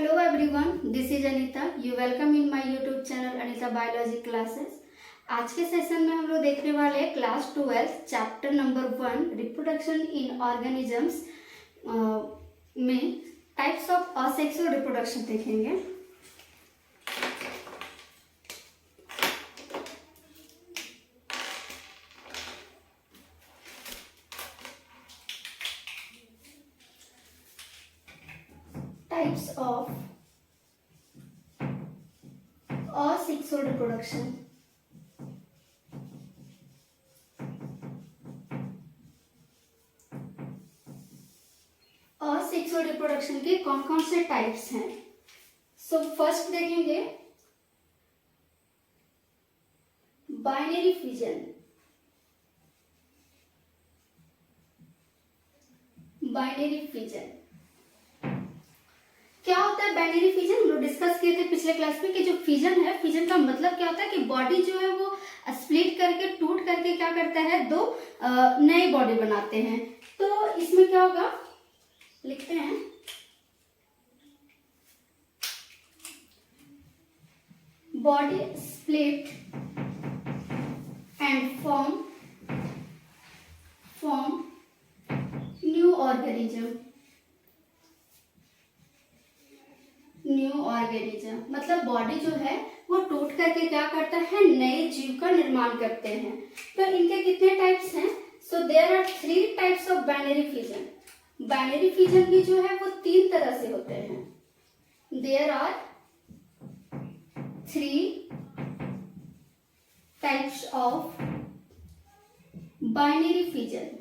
Hello everyone, this is Anita. You welcome in my YouTube channel Anita Biology Classes. आज के session में हम लोग देखने वाले हैं class 12 chapter number 1 reproduction in organisms में टाइप्स ऑफ असेक्सुअल रिप्रोडक्शन देखेंगे. Types of asexual reproduction. Asexual reproduction के कौन कौन से टाइप्स हैं. सो फर्स्ट देखेंगे बाइनरी फिजन. बाइनरी फिजन क्या होता है? बाइनरी फिजन हम लोग डिस्कस किए थे पिछले क्लास में कि जो फिजन है, फिजन का मतलब क्या होता है कि बॉडी जो है वो स्प्लिट करके टूट करके क्या करता है, दो नए बॉडी बनाते हैं. तो इसमें क्या होगा, लिखते हैं body split and form new organism. New organism मतलब बॉडी जो है वो टूट करके क्या करता है, नए जीव का निर्माण करते हैं. तो इनके कितने टाइप्स हैं? So there are 3 types of binary fission. Binary fission भी जो है वो 3 तरह से होते हैं. There are 3 types of binary fission.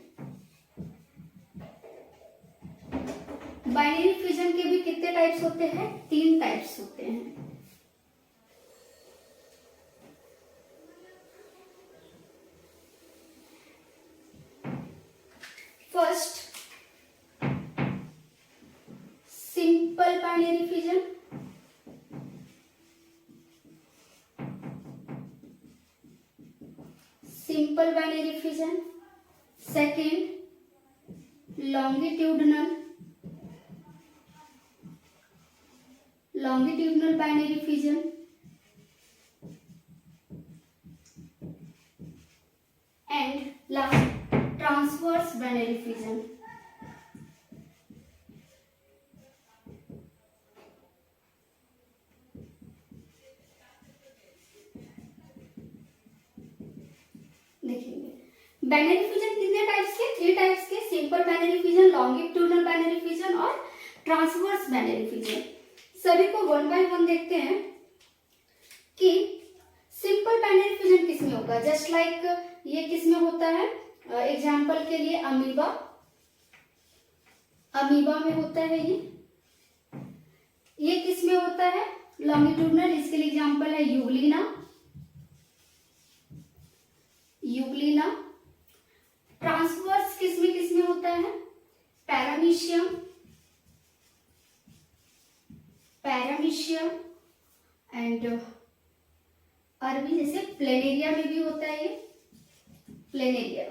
Binary fission के भी कितने टाइप्स होते हैं? 3 टाइप्स होते हैं. First simple binary fission. Simple binary fission. Second longitudinal binary fission. And last transverse binary fission. देखेंगे बाइनरी फिजन कितने टाइप्स के? 3 टाइप्स के. Simple binary fission, longitudinal binary fission और ट्रांसवर्स बाइनरी फिजन. सभी को 1 बाय 1 देखते हैं कि सिंपल बाइनरी फिजन किसमें होगा. जस्ट लाइक ये किसमें होता है? एग्जाम्पल के लिए अमीबा में होता है. ये किसमें होता है? लॉन्गिट्यूडनल. इसके लिए एग्जाम्पल है यूग्लिना. ट्रांसवर्स किसमें होता है? पैरामीशियम एंड अरबी जैसे प्लेनेरिया में भी होता है. ये प्लेनेरिया.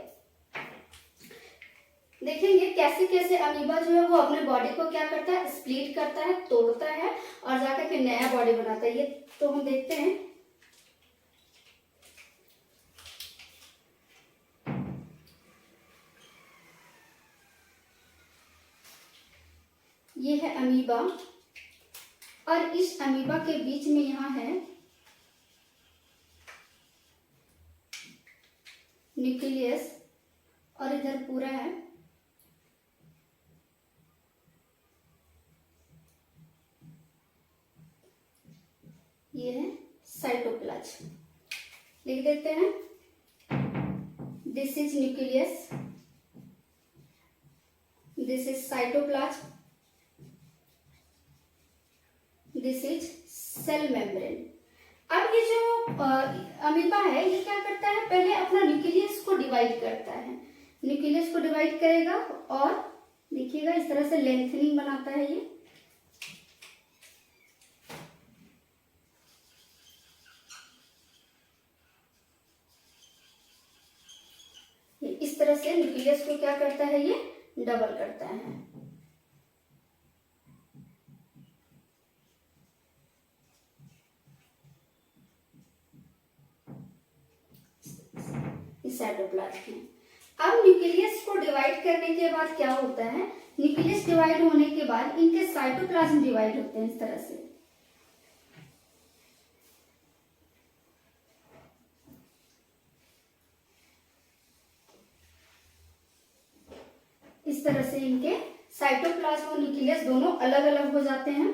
देखेंगे कैसे कैसे अमीबा जो है वो अपने बॉडी को क्या करता है, स्प्लिट करता है, तोड़ता है और जाकर के नया बॉडी बनाता है. ये तो हम देखते हैं. ये है अमीबा और इस अमीबा के बीच में यहाँ है न्यूक्लियस और इधर पूरा है ये है साइटोप्लाज्म. लिख देते हैं this is nucleus, this is cytoplasm, this is cell membrane. अब ये जो अमीबा है ये क्या करता है, पहले अपना न्यूक्लियस को डिवाइड करता है. न्यूक्लियस को डिवाइड करेगा और देखिएगा इस तरह से लेंथनिंग बनाता है. ये इस तरह से न्यूक्लियस को क्या करता है, ये डबल करता है. साइटोप्लाज्म है। अब न्यूक्लियस को डिवाइड करने के बाद क्या होता है, न्यूक्लियस डिवाइड होने के बाद इनके साइटोप्लाज्म डिवाइड होते हैं इस तरह से। इस तरह से इनके साइटोप्लाज्म और न्यूक्लियस दोनों अलग अलग हो जाते हैं।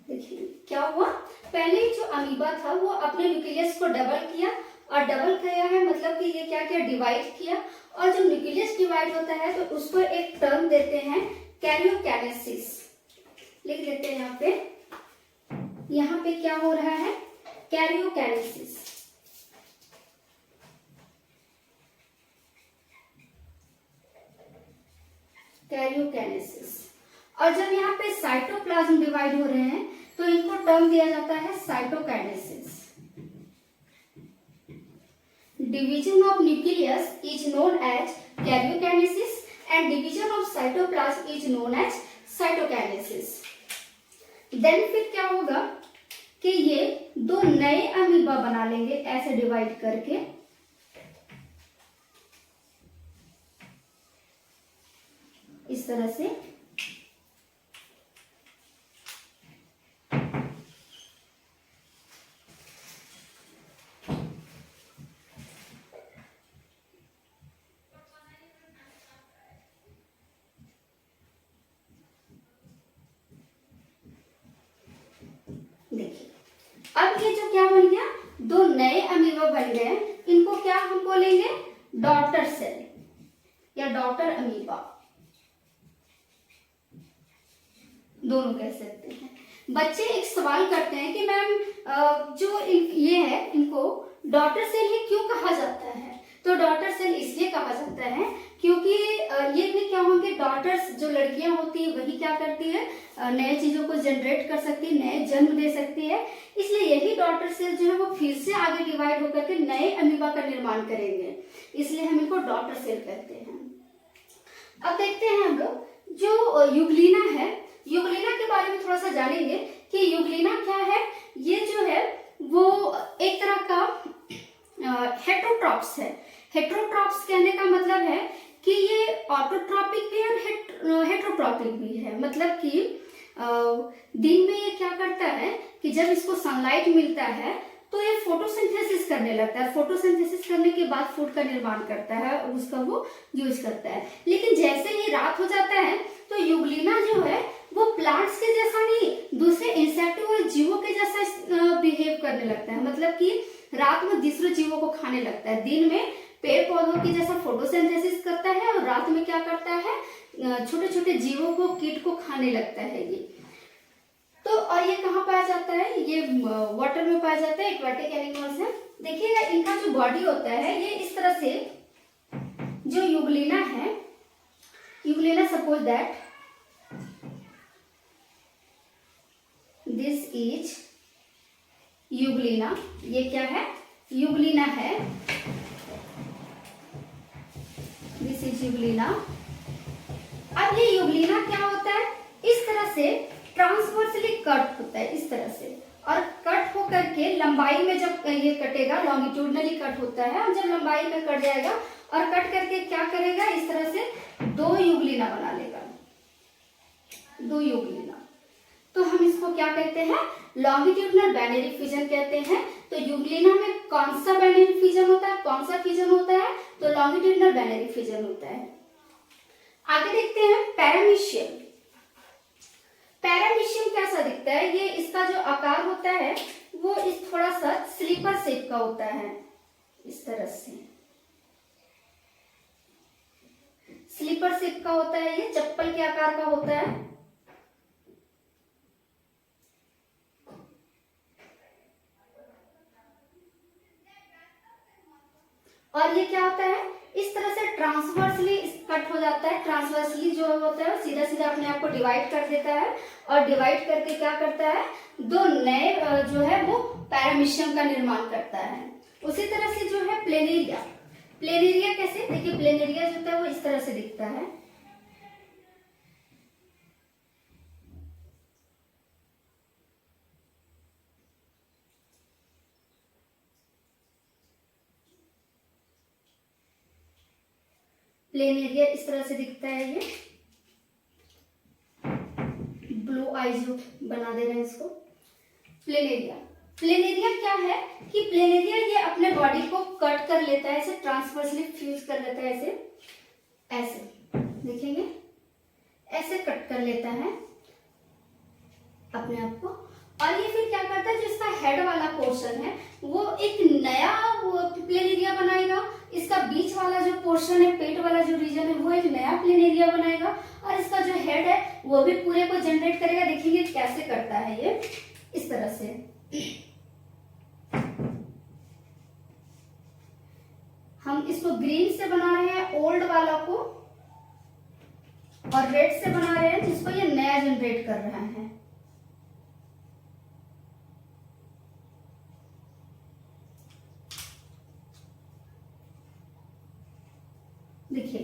देखिए क्या हुआ, पहले जो अमीबा था वो अपने न्यूक्लियस को डबल किया, और डबल किया है मतलब कि ये क्या किया, डिवाइड किया। और जब न्यूक्लियस डिवाइड होता है तो उसको एक टर्म देते हैं कैरियोकाइनेसिस, लिख देते हैं यहाँ पे। यहाँ पे क्या हो रहा है, कैरियोकाइनेसिस। कैरियोकाइनेसिस। और जब यहाँ पे साइटोप्लाज्म डिवाइड हो रहे हैं तो इनको टर्म दिया जाता है cytokinesis. Division of nucleus is known as karyokinesis and division of cytoplasm is known as cytokinesis. Then फिर क्या होगा कि ये दो नए अमीबा बना लेंगे ऐसे डिवाइड करके। इस तरह से देखिए, अब ये जो क्या बन गया, दो नए अमीबा बन गए, इनको क्या हम बोलेंगे, डॉटर सेल या डॉटर अमीबा, दोनों कह सकते हैं। बच्चे एक सवाल करते हैं कि मैम जो ये है इनको डॉटर सेल ही क्यों कहा जाता है। तो डॉटर सेल इसलिए कहा जाता है क्योंकि ये भी क्या होंगे, डॉटर्स जो लड़कियां होती है वही क्या करती है, नए चीजों को जनरेट कर सकती है, नए जन्म दे सकती है। इसलिए यही डॉटर सेल जो है वो फिर से आगे डिवाइड होकर के नए अमीबा का निर्माण करेंगे, इसलिए हम इनको डॉटर सेल कहते हैं। अब देखते हैं हम लोग जो यूग्लिना है, यूग्लिना के बारे में थोड़ा सा जानेंगे कि यूग्लिना क्या है। ये जो है वो एक तरह का हेट्रोट्रॉप्स है। हेट्रोट्रॉप्स कहने का मतलब है कि ये ऑटोट्रॉपिक भी है और हेट्रोट्रॉपिक भी है। मतलब कि दिन में ये क्या करता है कि जब इसको सनलाइट मिलता है तो ये फोटोसिंथेसिस करने लगता है। फोटोसिंथेसिस करने के बाद फूड का निर्माण करता है और उसका वो यूज करता है। लेकिन जैसे ही रात हो जाता है तो यूग्लिना जो है वो प्लांट्स के जैसा नहीं, दूसरे इंसेक्ट और जीवों के जैसा बिहेव करने लगता है। मतलब कि रात में दूसरे जीवों को खाने लगता है, दिन में पेड़ पौधों की जैसा फोटोसिंथेसिस करता है और रात में क्या करता है, छोटे छोटे जीवों को, कीट को खाने लगता है ये। तो और ये कहाँ पाया जाता है, ये वाटर में पाया जाता है, एक्वाटिक एनिमल्स है। देखिएगा इनका जो बॉडी होता है ये इस तरह से, जो यूग्लिना है, Euglena suppose that this is Euglena, ये क्या है, यूग्लिना है, दिस इज यूग्लिना। अब ये यूग्लिना क्या होता है, इस तरह से ट्रांसवर्सली कट होता है इस तरह से, और कट होकर के लंबाई में जब ये कटेगा, लॉन्गिट्यूडनली कट होता है, और जब लंबाई में कट जाएगा और कट करके क्या करेगा, इस तरह से दो यूग्लिना बना लेगा, दो यूग्लिना। तो हम इसको क्या कहते हैं, लॉन्गिट्यूडनल बाइनरी फिजन कहते हैं। तो यूग्लिना में कौन सा बाइनरी फिजन होता है, कौन सा फिजन होता है, तो लॉन्गिट्यूडनल बाइनरी फिजन होता है। आगे देखते हैं पैरामीशियम। पैरामीशियम कैसा दिखता है, ये इसका जो आकार होता है वो इस थोड़ा सा स्लीपर शेप का होता है, इस तरह से स्लीपर शेप का होता है, ये चप्पल के आकार का होता है। और ये क्या होता है, इस तरह से ट्रांसवर्सली इस कट हो जाता है, ट्रांसवर्सली जो होता है सीधा सीधा अपने आप को डिवाइड कर देता है और डिवाइड करके क्या करता है, दो नए जो है वो पैरामीशियम का निर्माण करता है। उसी तरह से जो है प्लेनेरिया, प्लेनेरिया कैसे, देखिए प्लेनेरिया जो होता है वो इस तरह से दिखता है। प्लेनेरिया इस तरह से दिखता है, ये ब्लू आईज बना दे रहे हैं इसको। प्लेनेरिया, प्लेनेरिया क्या है कि प्लेनेरिया ये अपने बॉडी को कट कर लेता है, ऐसे ट्रांसवर्सली फ्यूज कर लेता है, ऐसे देखेंगे ऐसे कट कर लेता है अपने आप को। और ये फिर क्या करता है, जो इसका हेड वाला पोर्शन है वो एक नया प्लेनेरिया बनाएगा, इसका बीच वाला जो पोर्शन है, पेट वाला जो रीजन है वो एक नया प्लेनेरिया बनाएगा, और इसका जो हेड है वो भी पूरे को जनरेट करेगा। देखेंगे कैसे करता है ये, इस तरह से। हम इसको ग्रीन से बना रहे हैं ओल्ड वाला को, और रेड से बना रहे हैं जिसको ये नया जनरेट कर रहा है। देखिए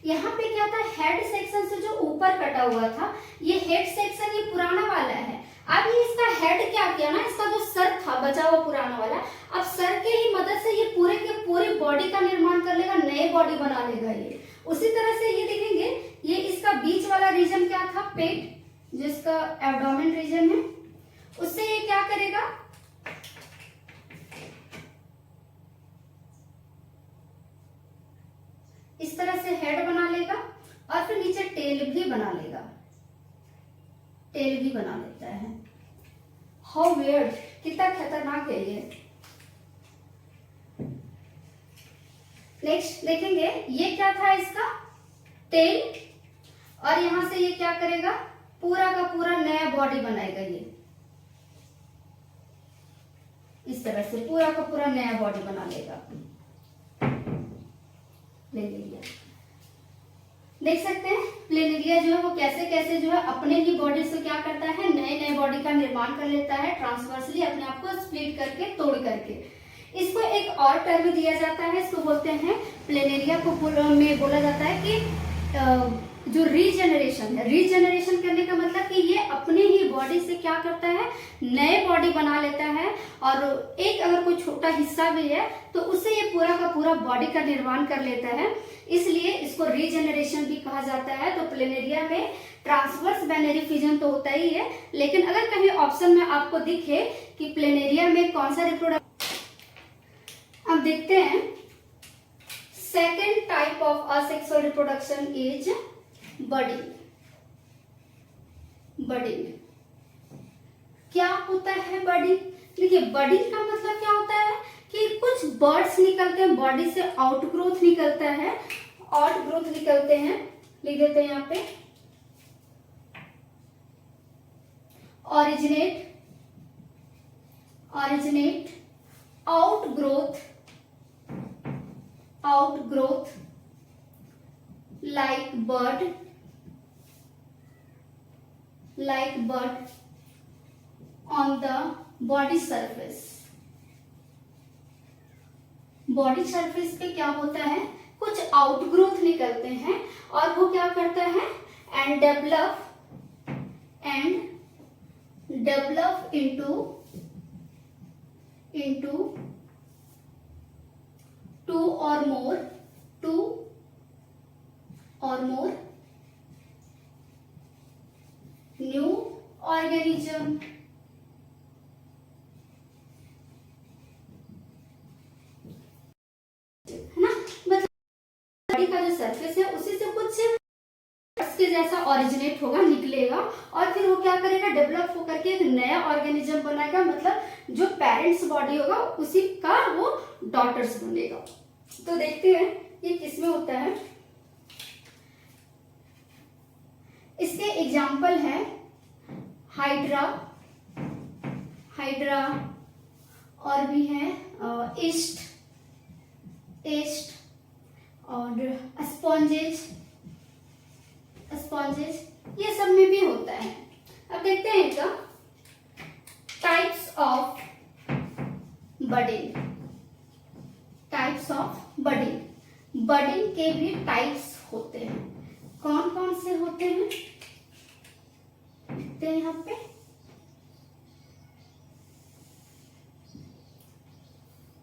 यहाँ पे क्या था, हेड सेक्शन से जो ऊपर कटा हुआ था, ये हेड सेक्शन ये पुराना वाला है। अब ये इसका हेड क्या किया ना, इसका जो सर था बचा हुआ पुराना वाला, अब सर के ही मदद से ये पूरे के पूरे बॉडी का निर्माण कर लेगा, नए बॉडी बना लेगा ये। उसी तरह से ये देखेंगे, ये इसका बीच वाला रीजन क्या था, पेट, जिसका एब्डोमेन रीजन है, उससे ये क्या करेगा, इस तरह से हेड बना लेगा, और फिर नीचे टेल भी बना लेगा, टेल भी बना लेता है। हाउ वियर्ड, कितना खतरनाक है ये। नेक्स्ट देखेंगे, ये क्या था इसका टेल, और यहां से ये क्या करेगा, पूरा का पूरा नया बॉडी बनाएगा ये, इस तरह से पूरा का पूरा नया बॉडी बना लेगा। प्लेनेरिया देख सकते हैं, प्लेनेरिया जो है वो कैसे कैसे जो है अपने ही बॉडी से क्या करता है, नए नए बॉडी का निर्माण कर लेता है, ट्रांसवर्सली अपने आप को स्प्लिट करके, तोड़ करके। इसको एक और टर्म दिया जाता है, इसको बोलते हैं, प्लेनेरिया को में बोला जाता है कि जो रीजनरेशन है, रीजनरेशन करने का मतलब कि ये अपने ही बॉडी से क्या करता है, नए बॉडी बना लेता है, और एक अगर कोई छोटा हिस्सा भी है तो उससे ये पूरा का पूरा बॉडी का निर्माण कर लेता है, इसलिए इसको रीजनरेशन भी कहा जाता है। तो प्लेनेरिया में ट्रांसवर्स बाइनरी फिजन तो होता ही है, लेकिन अगर कहीं ऑप्शन में आपको दिखे कि प्लेनेरिया में कौन सा रिप्रोडक्शन, अब देखते हैं। Second type of asexual reproduction is budding. Budding क्या होता है, बडिंग, देखिए बडिंग का मतलब क्या होता है कि कुछ बर्ड्स निकलते हैं बॉडी से, आउटग्रोथ निकलता है, आउटग्रोथ निकलते हैं, लिख देते हैं यहाँ पे, originate, originate, outgrowth, outgrowth like bird, like bird on the body surface। Body surface पे क्या होता है, कुछ आउटग्रोथ निकलते हैं, और वो क्या करता है, and develop into two or more new organism। है ना, मतलब बॉडी का जो सरफेस है उसी से कुछ इसके जैसा ओरिजिनेट होगा, निकलेगा, और फिर वो क्या करेगा, डेवलप होकर के एक नया ऑर्गेनिज्म बनाएगा, मतलब जो पेरेंट्स बॉडी होगा उसी का वो डॉटर्स बनेगा। तो देखते हैं ये किसमें होता है। इसके एग्जाम्पल है हाइड्रा, हाइड्रा, और भी है ईस्ट, और स्पॉन्जेज, स्पॉन्जेज ये सब में भी होता है। अब देखते हैं इनका types of budding, types of budding. Budding के भी टाइप्स होते हैं। कौन कौन से होते हैं देखते हैं यहाँ पे।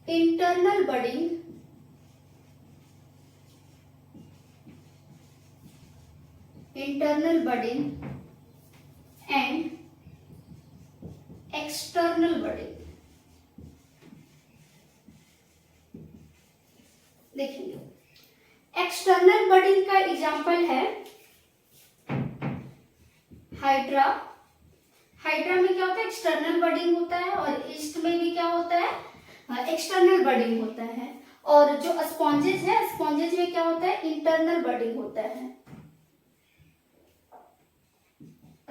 Internal budding, internal budding and external budding. देखेंगे एक्सटर्नल बडिंग का एग्जाम्पल है हाइड्रा। हाइड्रा में क्या होता है, एक्सटर्नल बडिंग होता है, और ईस्ट में भी क्या होता है, एक्सटर्नल बडिंग होता है। और जो स्पॉन्जेज है, स्पॉन्जेज में क्या होता है, इंटरनल बडिंग होता है।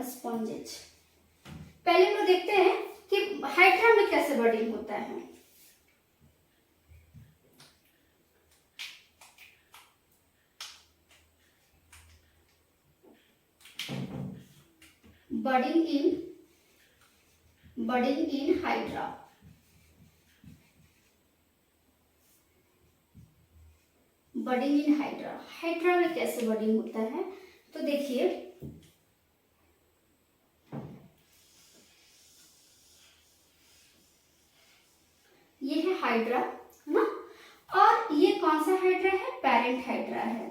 स्पॉन्जेज पहले तो देखते हैं कि हाइड्रा में कैसे बडिंग होता है। Budding in hydra. Budding in hydra, hydra में कैसे बडिंग होता है तो देखिए ये है हाइड्रा, है ना। और ये कौन सा हाइड्रा है, पेरेंट हाइड्रा है,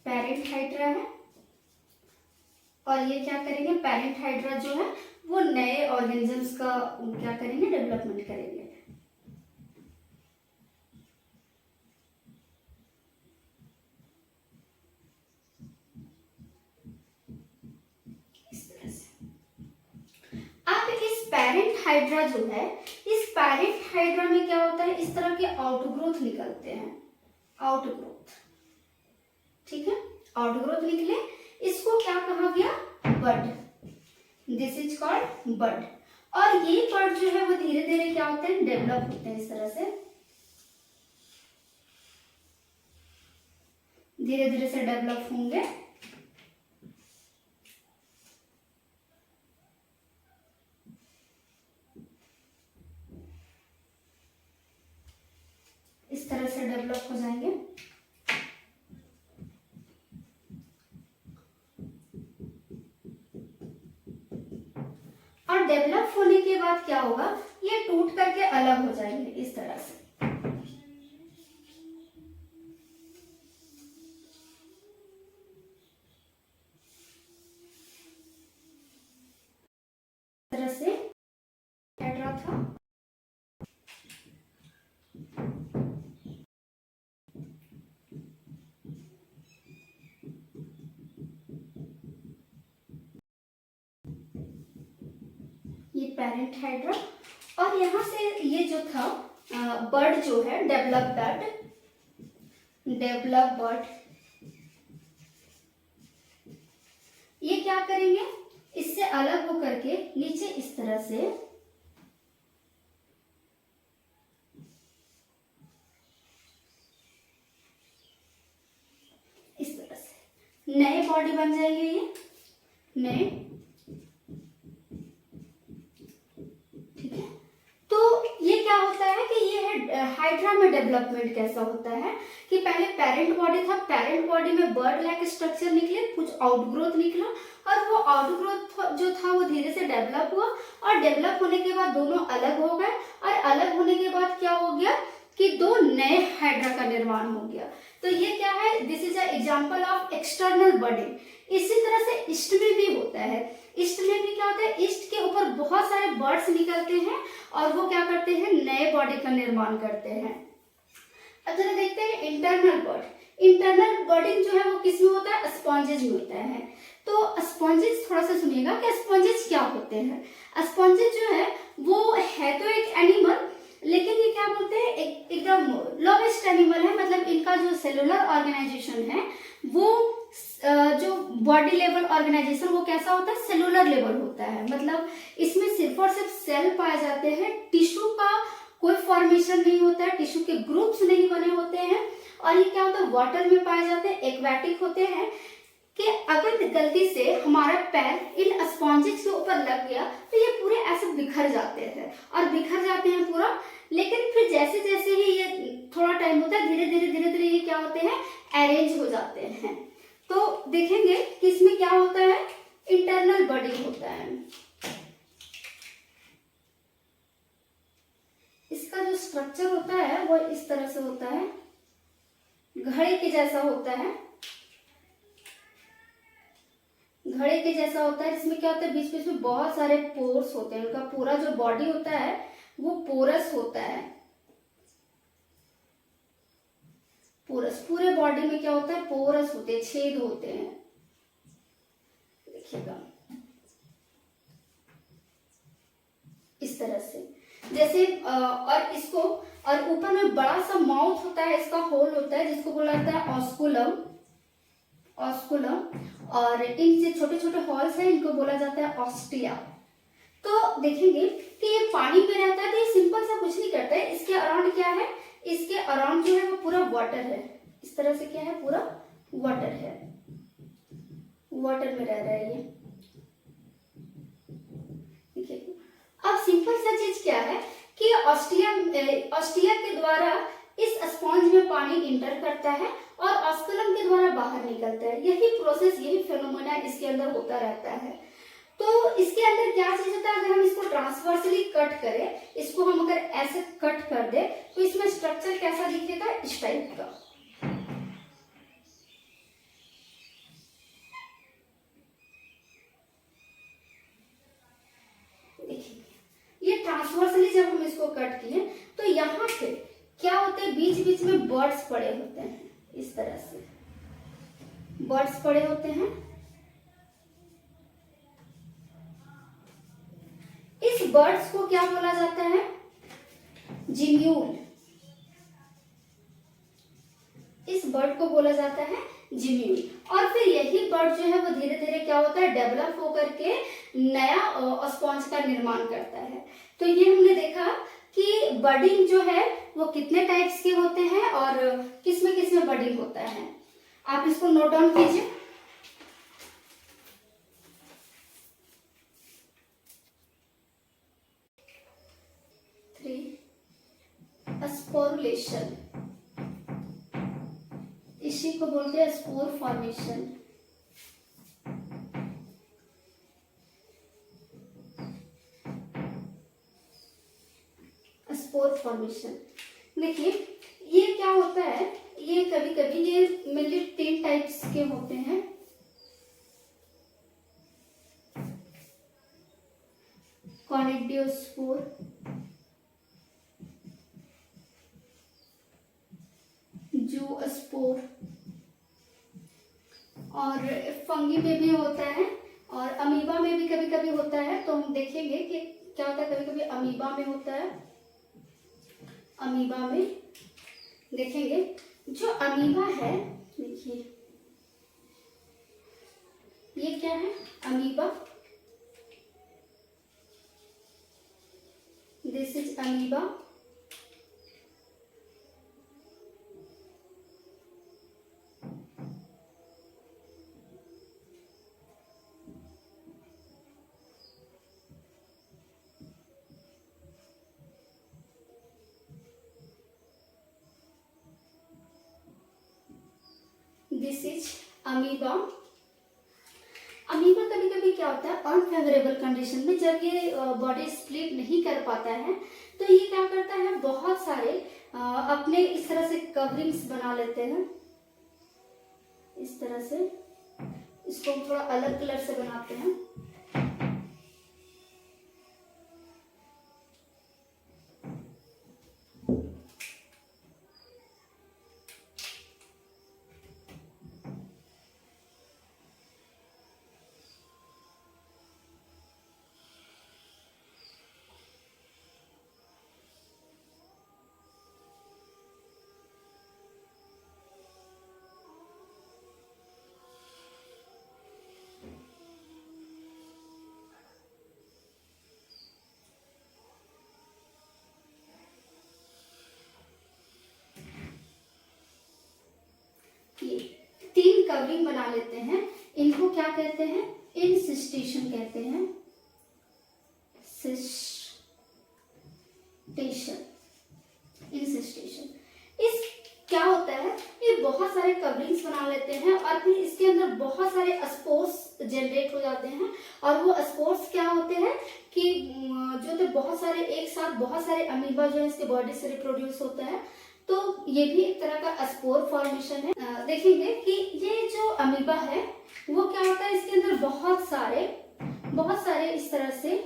पेरेंट हाइड्रा है। और ये क्या करेंगे, पेरेंट हाइड्रा जो है वो नए ऑर्गेनिजम्स का क्या करेंगे, डेवलपमेंट करेंगे। इस तरह से। अब इस पेरेंट हाइड्रा जो है, इस पेरेंट हाइड्रा में क्या होता है, इस तरह के आउटग्रोथ निकलते हैं, आउटग्रोथ, ठीक है, आउटग्रोथ निकले, इसको क्या कहा गया, बड। दिस इज कॉल्ड बड। और ये बड जो है वो धीरे धीरे क्या होते हैं, डेवलप होते हैं। इस तरह से धीरे धीरे से डेवलप होंगे। इस तरह से डेवलप हो जाएंगे। और डेवलप होने के बाद क्या होगा, ये टूट करके अलग हो जाएंगे इस तरह से। तरह से हाइड्रा था। ये पेरेंट हाइड्रा। और यहाँ से ये जो था बर्ड जो है, डेवलप बर्ड, ये क्या करेंगे, इससे अलग होकर के नीचे इस तरह से नए बॉडी बन जाएंगे, ये नए, ठीक है। तो ये क्या होता है कि ये है हाइड्रा में डेवलपमेंट कैसा होता है कि पहले पेरेंट बॉडी था, पेरेंट बॉडी में बर्ड लाइक स्ट्रक्चर निकले, कुछ आउटग्रोथ निकला, और वो आउटग्रोथ जो था वो धीरे से डेवलप हुआ, और डेवलप होने के बाद दोनों अलग हो गए, और अलग होने के बाद क्या हो गया कि दो नए हाइड्रा का निर्माण हो गया। तो ये क्या है, this is a example of external budding. इसी तरह से ईस्ट में भी होता है। ईस्ट में भी क्या होता है, ईस्ट के ऊपर बहुत सारे बर्ड्स निकलते हैं और वो क्या करते हैं, नए बॉडी का निर्माण करते हैं। अब जरा देखते हैं इंटरनल बर्ड। इंटरनल बर्डिंग जो है वो किस में होता है, स्पॉन्जेज में होता है। तो स्पॉन्जेज थोड़ा सा सुनिएगा कि स्पॉन्जेज क्या होते हैं। स्पॉन्जेज जो है वो है तो एक एनिमल, लेकिन ये क्या बोलते हैं, एकदम लोवेस्ट एनिमल है। मतलब इनका जो सेलुलर ऑर्गेनाइजेशन है वो जो बॉडी लेवल ऑर्गेनाइजेशन वो कैसा होता है, सेलुलर लेवल होता है। मतलब इसमें सिर्फ और सिर्फ सेल पाए जाते हैं, टिश्यू का कोई फॉर्मेशन नहीं होता है, टिश्यू के ग्रुप्स नहीं बने होते हैं, और ये क्या होता है, वाटर में पाए जाते हैं, एक्वेटिक होते हैं। कि अगर गलती से हमारा पैर इन स्पॉन्जेस के ऊपर लग गया तो ये पूरे ऐसे बिखर जाते हैं, और बिखर जाते हैं पूरा। लेकिन फिर जैसे जैसे ही ये थोड़ा टाइम होता है, धीरे धीरे ये क्या होते हैं, अरेंज हो जाते हैं। तो देखेंगे कि इसमें क्या होता है, इंटरनल बडी होता है। इसका जो स्ट्रक्चर होता है वो इस तरह से होता है, घड़े के जैसा होता है, घड़े के जैसा होता है। इसमें क्या होता है, बीच बीच में बहुत सारे पोर्स होते हैं, उनका पूरा जो बॉडी होता है वो पोरस होता है। पोरस, पूरे बॉडी में क्या होता है, पोरस होते हैं, छेद होते हैं। देखिएगा इस तरह से, जैसे और इसको, और ऊपर में बड़ा सा माउथ होता है, इसका होल होता है, जिसको बोला जाता है ऑस्कुलम, ऑस्कुलम। और इन जो छोटे छोटे हॉल्स हैं इनको बोला जाता है ऑस्टिया। तो देखेंगे कि ये पानी में रहता है, तो ये सिंपल सा कुछ नहीं करता है। इसके अराउंड क्या है, इसके अराउंड जो है वो पूरा वाटर है, इस तरह से क्या है, पूरा वाटर है, वाटर में रह रहा है ये। देखिए अब सिंपल सा चीज क्या है कि ऑस्टिया के द्वारा इस स्पॉन्ज में पानी इंटर करता है और ऑस्कुलम के द्वारा बाहर निकलता है। यही प्रोसेस, यही फेनोमेना इसके अंदर होता रहता है। तो इसके अंदर क्या चीज होता है, अगर हम इसको ट्रांसवर्सली कट करें, इसको हम अगर ऐसे कट कर दे तो इसमें स्ट्रक्चर कैसा दिखेगा, इस टाइप का। देखिए ये ट्रांसवर्सली जब हम इसको कट किए तो यहाँ पे क्या होते हैं, बीच बीच में बर्ड्स पड़े होते हैं, इस तरह से बर्ड्स पड़े होते हैं। इस बर्ड्स को क्या बोला जाता है, जिम्यूल। इस बर्ड को बोला जाता है जिम्यूल। और फिर यही बर्ड जो है वो धीरे धीरे क्या होता है, डेवलप होकर के नया स्पॉन्ज का निर्माण करता है। तो ये हमने देखा कि बडिंग जो है वो कितने टाइप्स के होते हैं और किसमें किसमें बडिंग होता है। आप इसको नोट डाउन कीजिए। स्पोरुलेशन, इसी को बोलते हैं स्पोर फॉर्मेशन। स्पोर फॉर्मेशन, देखिए ये क्या होता है, ये कभी कभी ये मेनली 3 टाइप्स के होते हैं। कॉनिडियोस्पोर, जूस्पोर, और फंगी में भी होता है और अमीबा में भी कभी कभी होता है। तो हम देखेंगे कि क्या होता है, कभी कभी अमीबा में होता है। अमीबा में देखेंगे, जो अमीबा है, देखिए ये क्या है, amoeba, this is amoeba. This is amoeba. Amoeba कभी कभी क्या होता है, अनफेवरेबल कंडीशन में जब ये बॉडी स्प्लिट नहीं कर पाता है तो ये क्या करता है, बहुत सारे अपने इस तरह से कवरिंग्स बना लेते हैं। इस तरह से इसको थोड़ा अलग कलर से बनाते हैं। कवरिंग बना लेते हैं, इनको क्या कहते हैं, इंसिस्टेशन कहते हैं, इंसिस्टेशन। इस क्या होता है, ये बहुत सारे कवरिंग्स बना लेते हैं और फिर इसके अंदर बहुत सारे स्पोर्स जनरेट हो जाते हैं। और वो स्पोर्स क्या होते हैं कि जो तो बहुत सारे एक साथ बहुत सारे अमीबा जो है इसके बॉडी से रिप्रोड्यूस होता है, तो ये भी एक तरह का स्पोर फॉर्मेशन है। देखेंगे कि ये जो अमीबा है वो क्या होता है, इसके अंदर बहुत सारे इस तरह से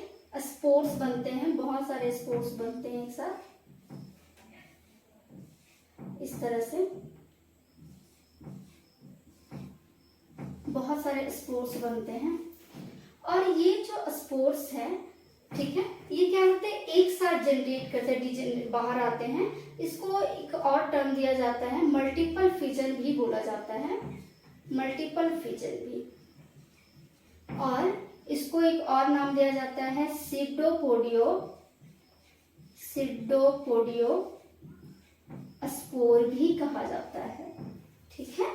स्पोर्स बनते हैं, बहुत सारे स्पोर्स बनते हैं एक साथ इस तरह से, बहुत सारे स्पोर्स बनते हैं। और ये जो स्पोर्स है, ठीक है, ये क्या होते हैं, एक साथ जनरेट करते हैं, बाहर आते हैं। इसको एक और टर्म दिया जाता है, मल्टीपल फिजन भी बोला जाता है, मल्टीपल फिजन भी। और इसको एक और नाम दिया जाता है सीडोपोडियो स्पोर भी कहा जाता है, ठीक है।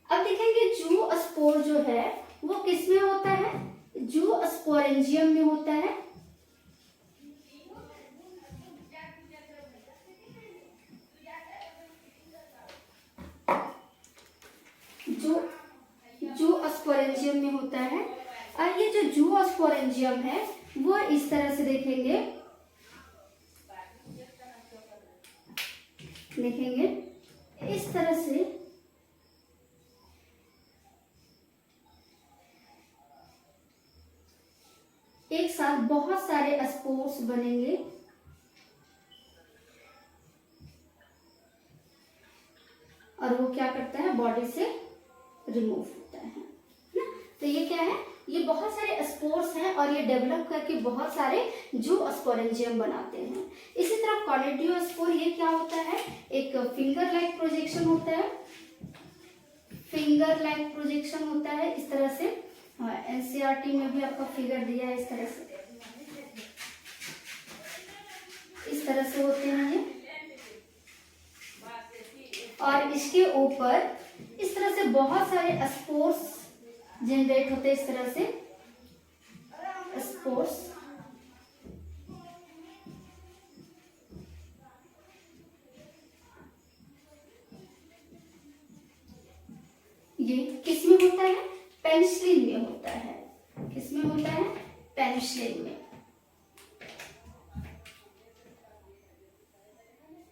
अब देखेंगे जू स्पोर जो है वो किस में होता है, जू स्पोरेंजियम में होता है। जू स्पोरेंजियम में होता है। और ये जो जू स्पोरेंजियम है वो इस तरह से देखेंगे इस तरह से एक साथ बहुत सारे स्पोर्स बनेंगे और वो क्या करता है, बॉडी से रिमूव होता है ना। तो ये क्या है, ये बहुत सारे स्पोर्स हैं और ये डेवलप करके बहुत सारे जू स्पोरेंजियम बनाते हैं। इसी तरह कॉनिडियोस्पोर, ये क्या होता है, एक फिंगर लाइक प्रोजेक्शन होता है, फिंगर लाइक प्रोजेक्शन होता है इस तरह से। एनसीईआरटी में भी आपका फिगर दिया है इस तरह से, इस तरह से होते हैं ये। और इसके ऊपर इस तरह से बहुत सारे स्पोर्स जनरेट होते हैं, इस तरह से स्पोर्स। ये किसमें होता है, पेनिसिलिन में होता है। किसमें होता है, पेनिसिलिन में,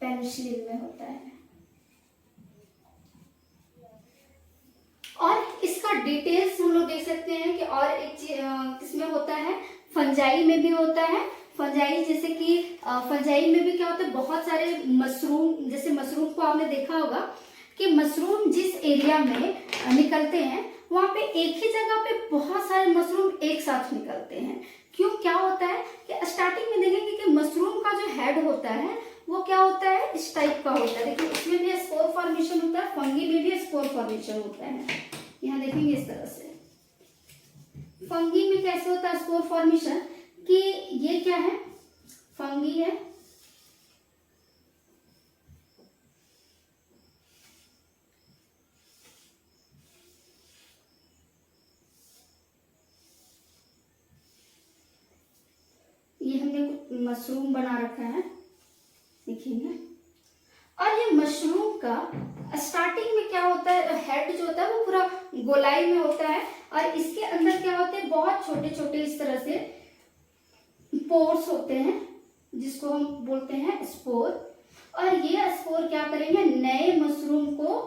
पेनिसिलिन में होता है। और इसका डिटेल्स हम लोग देख सकते हैं कि और एक किसमें होता है, फंजाई में भी होता है। फंजाई जैसे कि फंजाई में भी क्या होता है, बहुत सारे मशरूम, जैसे मशरूम को आपने देखा होगा कि मशरूम जिस एरिया में निकलते हैं वहां पे एक ही जगह पे बहुत सारे मशरूम एक साथ निकलते हैं। क्यों, क्या होता है कि स्टार्टिंग में देखेंगे कि मशरूम का जो हेड होता है वो क्या होता है, इस टाइप का होता है। देखिए इसमें भी स्पोर फॉर्मेशन होता है, फंगी में भी स्पोर फॉर्मेशन होता है। यहाँ देखेंगे इस तरह से फंगी में कैसे होता है स्पोर फॉर्मेशन, कि ये क्या है, फंगी है, ये हमने कुछ मशरूम बना रखा है, देखिए। और ये मशरूम का स्टार्टिंग में क्या होता है, हेड जो होता है वो पूरा गोलाई में होता है और इसके अंदर क्या होते हैं, बहुत छोटे छोटे इस तरह से पोर्स होते हैं जिसको हम बोलते हैं स्पोर। और ये स्पोर क्या करेंगे, नए मशरूम को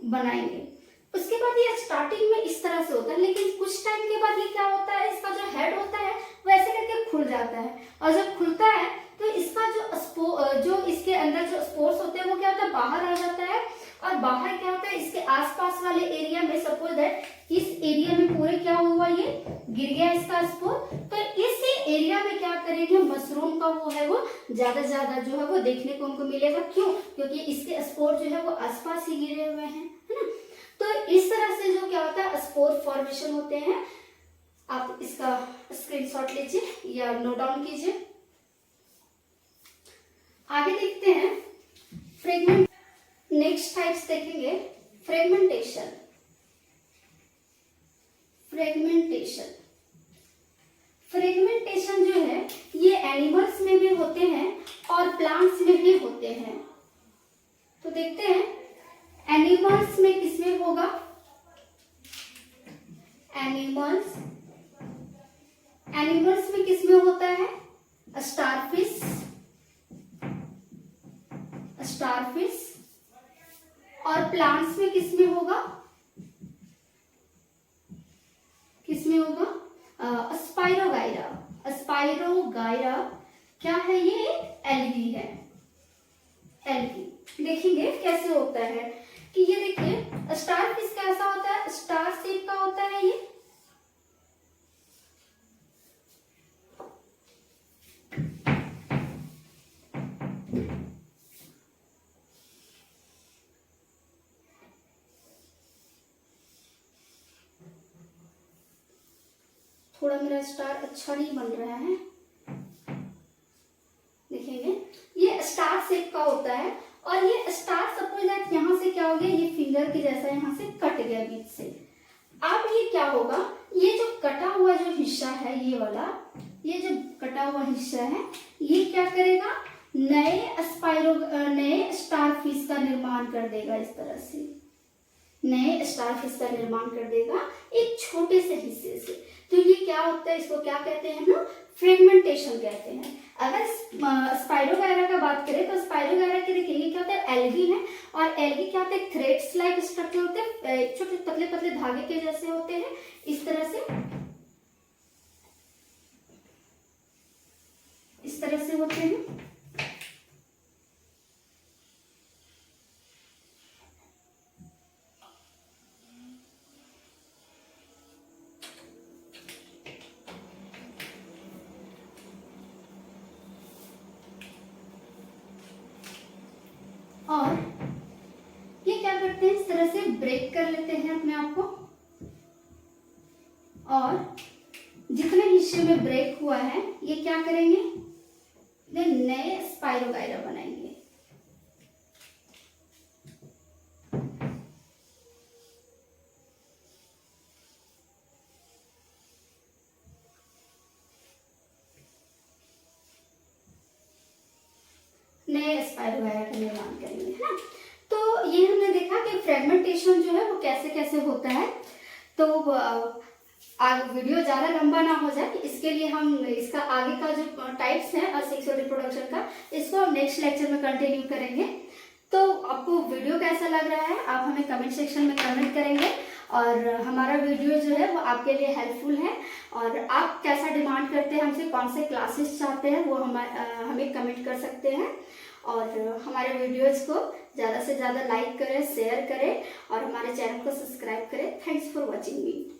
बनाएंगे। उसके बाद ये स्टार्टिंग में इस तरह से होता है, लेकिन कुछ टाइम के बाद ये क्या होता है, इसका जो हेड होता है वो ऐसे करके खुल जाता है। और जब खुलता है तो इसका जो इसके अंदर जो स्पोर्स होते हैं वो क्या होता है, बाहर आ जाता है। और बाहर क्या होता है, इसके आसपास वाले एरिया में, सपोज दैट इस एरिया में पूरे क्या हुआ, ये गिर गया इसका स्पोर, तो इसी एरिया में क्या करेंगे, मशरूम का वो है वो ज्यादा से ज्यादा जो है वो देखने को हमको मिलेगा। क्यों, क्योंकि इसके स्पोर जो है वो आसपास ही गिरे हुए हैं, है ना। तो इस तरह से जो क्या होता है, स्पोर फॉर्मेशन होते हैं। आप इसका स्क्रीनशॉट लीजिए या नोट डाउन कीजिए। आगे देखते हैं फ्रेगमेंट, नेक्स्ट टाइप्स देखेंगे फ्रेगमेंटेशन। एनिमल्स में किसमें होगा? एनिमल्स में किसमें होता है? स्टारफिश, और प्लांट्स में किसमें होगा? स्पाइरोगाइरा। क्या है ये? एल्गी है, एल्गी। देखेंगे कैसे होता है कि ये देखिए स्टारफिश कैसा होता है? स्टार शेप का होता है ये। थोड़ा मेरा स्टार अच्छा नहीं बन रहा है, देखेंगे ये स्टार शेप का होता है। और ये स्टार सपोज दैट यहाँ से क्या हो गया, ये फिंगर के जैसा यहाँ से कट गया बीच से। अब ये क्या होगा, ये जो कटा हुआ जो हिस्सा है, ये वाला, ये जो कटा हुआ हिस्सा है, ये क्या करेगा? नए स्टारफिश का निर्माण कर देगा। इस तरह से नए स्टारफिश का निर्माण कर देगा एक छोटे से हिस्से से। तो ये क्या होता है, इसको क्या कहते हैं हम? फ्रेगमेंटेशन कहते हैं। अगर स्पाइरोगाइरा का बात करें तो स्पाइरोगाइरा के देखिए क्या होता है? एल्गी है, और एल्गी क्या होता है? थ्रेड्स लाइक स्ट्रक्चर होते हैं, छोटे पतले पतले धागे के जैसे होते हैं, इस तरह से होते हैं। और ये क्या करते हैं? इस तरह से ब्रेक कर लेते हैं अपने आप को, और जितने हिस्से में ब्रेक हुआ है ये क्या करेंगे? नए स्पाइरोगाइरा बनाएंगे। नए स्पाइरोगाइरा का निर्माण करेंगे, है ना। तो ये हमने देखा कि फ्रेगमेंटेशन जो है वो कैसे कैसे होता है। तो आगे वीडियो ज़्यादा लंबा ना हो जाए, इसके लिए हम इसका आगे का जो टाइप्स हैं सेक्सुअल रिप्रोडक्शन का, इसको हम नेक्स्ट लेक्चर में कंटिन्यू करेंगे। तो आपको वीडियो कैसा लग रहा है आप हमें कमेंट सेक्शन में कमेंट करेंगे, और हमारा वीडियो जो है वो आपके लिए हेल्पफुल है। और आप कैसा डिमांड करते हैं हमसे, कौन से क्लासेस चाहते हैं, वो हमें कमेंट कर सकते हैं। और हमारे वीडियोज़ को ज़्यादा से ज़्यादा लाइक करें, शेयर करें, और हमारे चैनल को सब्सक्राइब करें। Thanks for watching me.